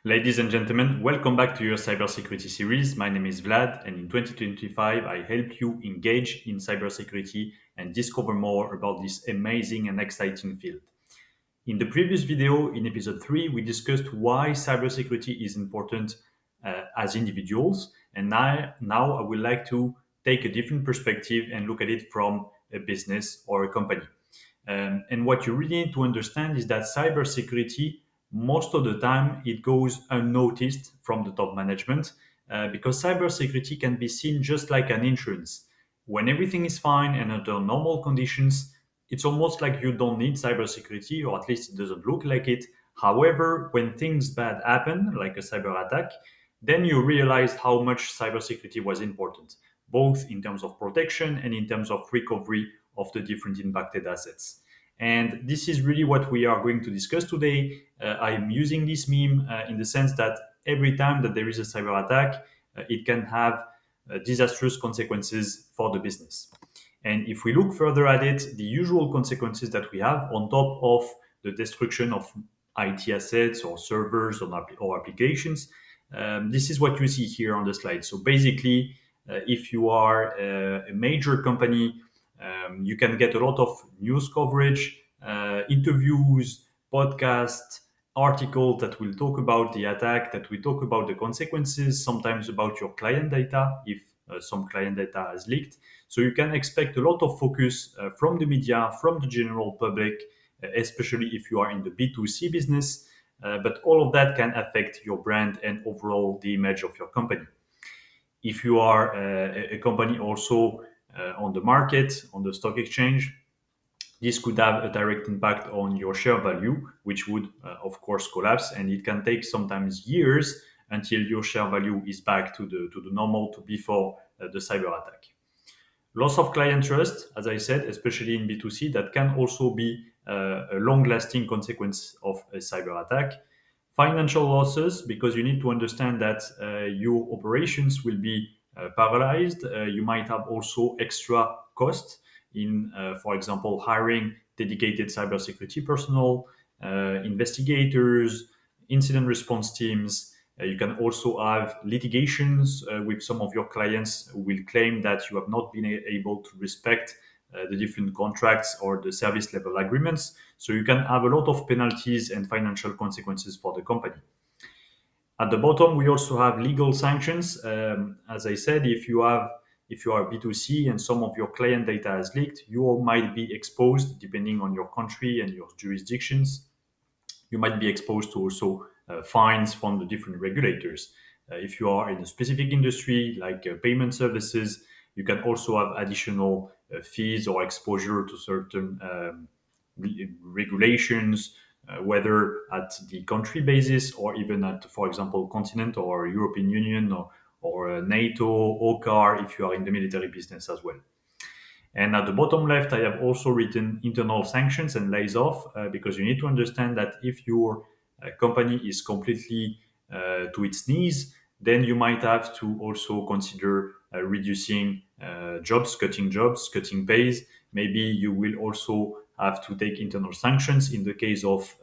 Ladies and gentlemen, welcome back to your cybersecurity series. My name is Vlad, and in 2025, I help you engage in cybersecurity and discover more about this amazing and exciting field. In the previous video, in episode 3, we discussed why cybersecurity is important as individuals, and now I would like to take a different perspective and look at it from a business or a company. And what you really need to understand is that cybersecurity, most of the time, it goes unnoticed from the top management because cybersecurity can be seen just like an insurance. When everything is fine and under normal conditions, it's almost like you don't need cybersecurity, or at least it doesn't look like it. However, when things bad happen, like a cyber attack, then you realize how much cybersecurity was important, both in terms of protection and in terms of recovery of the different impacted assets. And this is really what we are going to discuss today. I'm using this meme in the sense that every time that there is a cyber attack, it can have disastrous consequences for the business. And if we look further at it, the usual consequences that we have on top of the destruction of IT assets or servers or applications, this is what you see here on the slide. So basically, if you are a major company, you can get a lot of news coverage, interviews, podcasts, articles that will talk about the attack, that will talk about the consequences, sometimes about your client data, if some client data is leaked. So you can expect a lot of focus from the media, from the general public, especially if you are in the B2C business. But all of that can affect your brand and overall the image of your company. If you are a company also on the market, on the stock exchange, this could have a direct impact on your share value, which would, of course, collapse. And it can take sometimes years until your share value is back to the normal, to before the cyber attack. Loss of client trust, as I said, especially in B2C, that can also be a long-lasting consequence of a cyber attack. Financial losses, because you need to understand that your operations will be paralyzed. You might have also extra costs in, for example, hiring dedicated cybersecurity personnel, investigators, incident response teams. You can also have litigations with some of your clients who will claim that you have not been able to respect the different contracts or the service level agreements. So you can have a lot of penalties and financial consequences for the company. At the bottom, we also have legal sanctions. As I said, if you are B2C and some of your client data is leaked, you might be exposed, depending on your country and your jurisdictions, you might be exposed to also fines from the different regulators. If you are in a specific industry like payment services, you can also have additional fees or exposure to certain regulations, whether at the country basis or even at, for example, continent or European Union or NATO, OCAR, if you are in the military business as well. And at the bottom left, I have also written internal sanctions and lays off because you need to understand that if your company is completely to its knees, then you might have to also consider reducing jobs, cutting pays. Maybe you will also have to take internal sanctions in the case of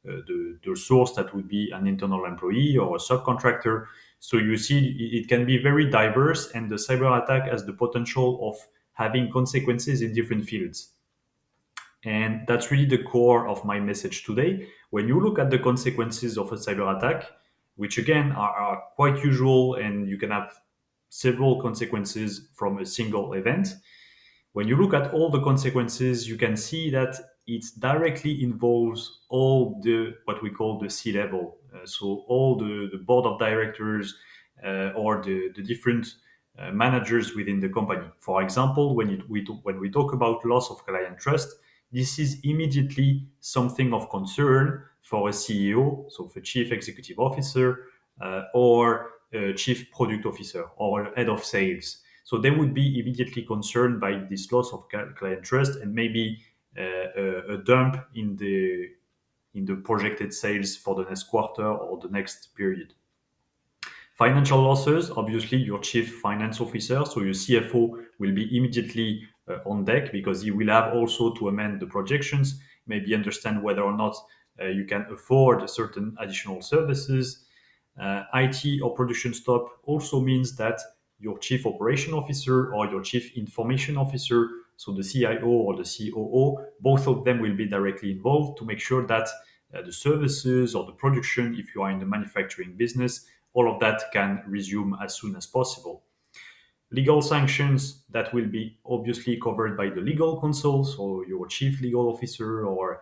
the source that would be an internal employee or a subcontractor. So you see, it can be very diverse, and the cyber attack has the potential of having consequences in different fields. And that's really the core of my message today. When you look at the consequences of a cyber attack, which again are quite usual, and you can have several consequences from a single event, when you look at all the consequences, you can see that it directly involves all the what we call the C level. So all the board of directors or the different managers within the company. For example, when we talk about loss of client trust, this is immediately something of concern for a CEO, so the chief executive officer, or a chief product officer or head of sales. So they would be immediately concerned by this loss of client trust and maybe a dump in the projected sales for the next quarter or the next period. Financial losses, obviously, your chief finance officer, so your CFO, will be immediately on deck because he will have also to amend the projections, maybe understand whether or not you can afford certain additional services. IT or production stop also means that your chief operation officer or your chief information officer, so the CIO or the COO, both of them will be directly involved to make sure that the services or the production, if you are in the manufacturing business, all of that can resume as soon as possible. Legal sanctions that will be obviously covered by the legal counsel, so your chief legal officer, or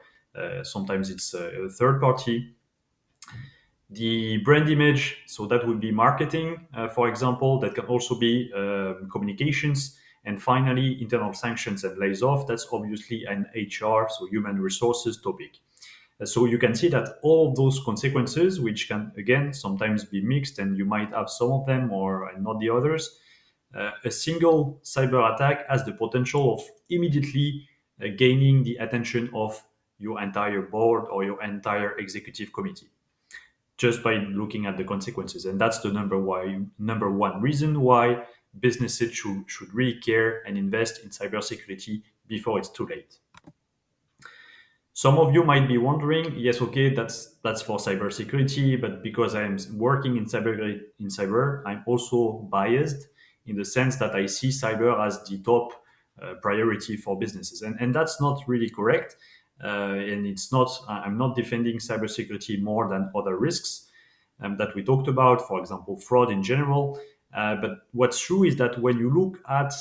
sometimes it's a third party. The brand image, so that would be marketing, for example, that can also be communications. And finally, internal sanctions and lays off, that's obviously an HR, so human resources topic. So you can see that all of those consequences, which can again sometimes be mixed, and you might have some of them or not the others, a single cyber attack has the potential of immediately gaining the attention of your entire board or your entire executive committee just by looking at the consequences. And that's the number one reason why businesses should really care and invest in cybersecurity before it's too late. Some of you might be wondering, yes, okay, that's for cybersecurity, but because I'm working in cyber, I'm also biased in the sense that I see cyber as the top priority for businesses, and that's not really correct. And it's not. I'm not defending cybersecurity more than other risks that we talked about, for example, fraud in general. But what's true is that when you look at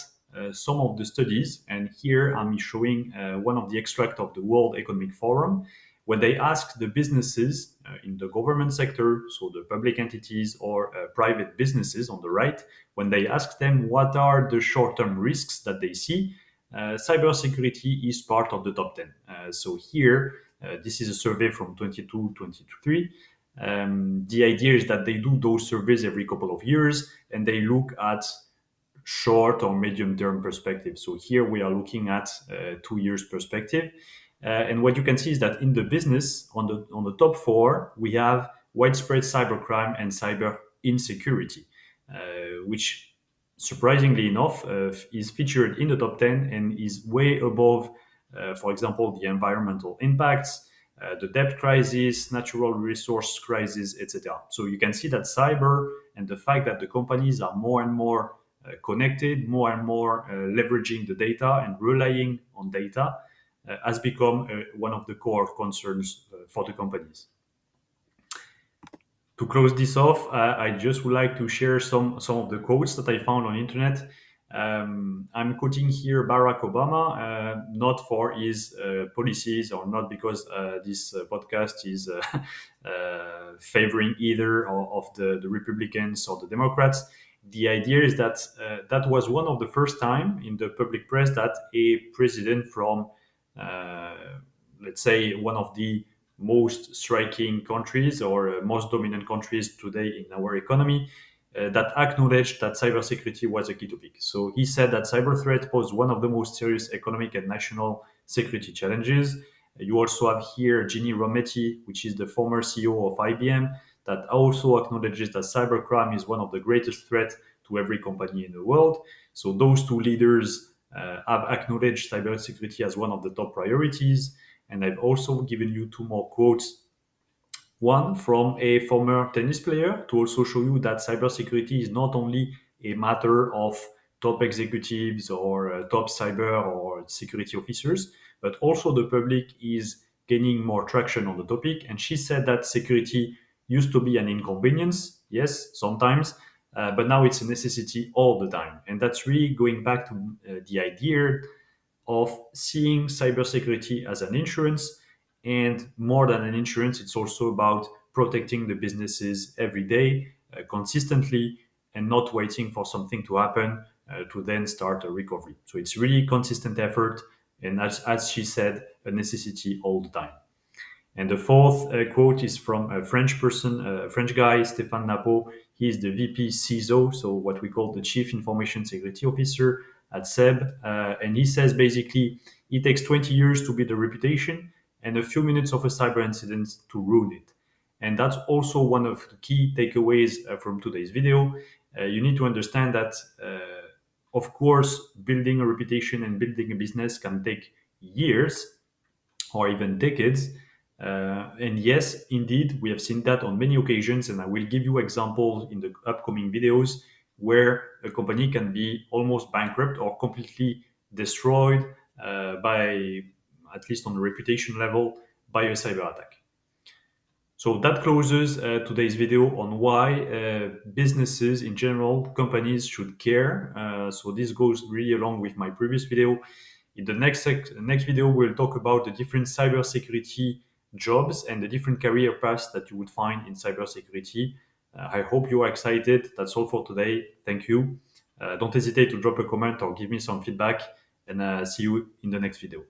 some of the studies, and here I'm showing one of the extract of the World Economic Forum, when they ask the businesses in the government sector, so the public entities or private businesses on the right, when they ask them what are the short-term risks that they see, cybersecurity is part of the top 10. So here, this is a survey from 22-23. The idea is that they do those surveys every couple of years and they look at short or medium term perspective. So here we are looking at 2 years perspective. And what you can see is that in the business, on the top four, we have widespread cybercrime and cyber insecurity, which surprisingly enough is featured in the top 10 and is way above, for example, the environmental impacts, the debt crisis, natural resource crisis, etc. So you can see that cyber and the fact that the companies are more and more connected, more and more leveraging the data and relying on data has become one of the core concerns for the companies. To close this off, I just would like to share some of the quotes that I found on internet. I'm quoting here Barack Obama, not for his policies or not because this podcast is favoring either of the Republicans or the Democrats. The idea is that that was one of the first time in the public press that a president from, let's say, one of the most striking countries or most dominant countries today in our economy that acknowledged that cybersecurity was a key topic. So he said that cyber threats pose one of the most serious economic and national security challenges. You also have here Ginny Rometty, which is the former CEO of IBM, that also acknowledges that cybercrime is one of the greatest threats to every company in the world. So those two leaders have acknowledged cybersecurity as one of the top priorities. And I've also given you two more quotes. One from a former tennis player to also show you that cybersecurity is not only a matter of top executives or top cyber or security officers, but also the public is gaining more traction on the topic. And she said that security used to be an inconvenience, yes, sometimes, but now it's a necessity all the time. And that's really going back to the idea of seeing cybersecurity as an insurance. And more than an insurance, it's also about protecting the businesses every day, consistently, and not waiting for something to happen to then start a recovery. So it's really consistent effort. And as she said, a necessity all the time. And the fourth quote is from a French person, a French guy, Stéphane Napo. He is the VP CISO, so what we call the Chief Information Security Officer at SEB. And he says basically it takes 20 years to build a reputation and a few minutes of a cyber incident to ruin it. And that's also one of the key takeaways from today's video. You need to understand that, of course, building a reputation and building a business can take years or even decades. And yes, indeed, we have seen that on many occasions, and I will give you examples in the upcoming videos where a company can be almost bankrupt or completely destroyed by, at least on the reputation level, by a cyber attack. So that closes today's video on why businesses in general, companies should care. So this goes really along with my previous video. In the next video, we'll talk about the different cybersecurity jobs and the different career paths that you would find in cybersecurity. I hope you are excited. That's all for today. Thank you. Don't hesitate to drop a comment or give me some feedback, and see you in the next video.